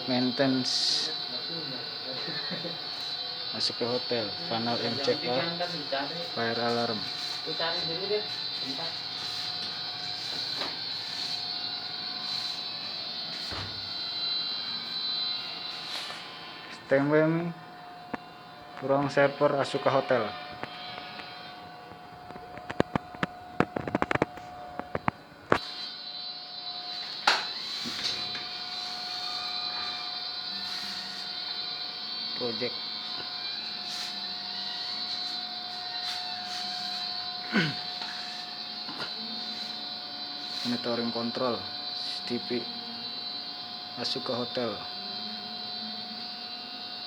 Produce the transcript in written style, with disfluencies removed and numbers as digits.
maintenance, masuk ke hotel, final and check out, fire alarm. Stand by me, ruang server Asuka Hotel. Project monitoring control CCTV Asuka Hotel.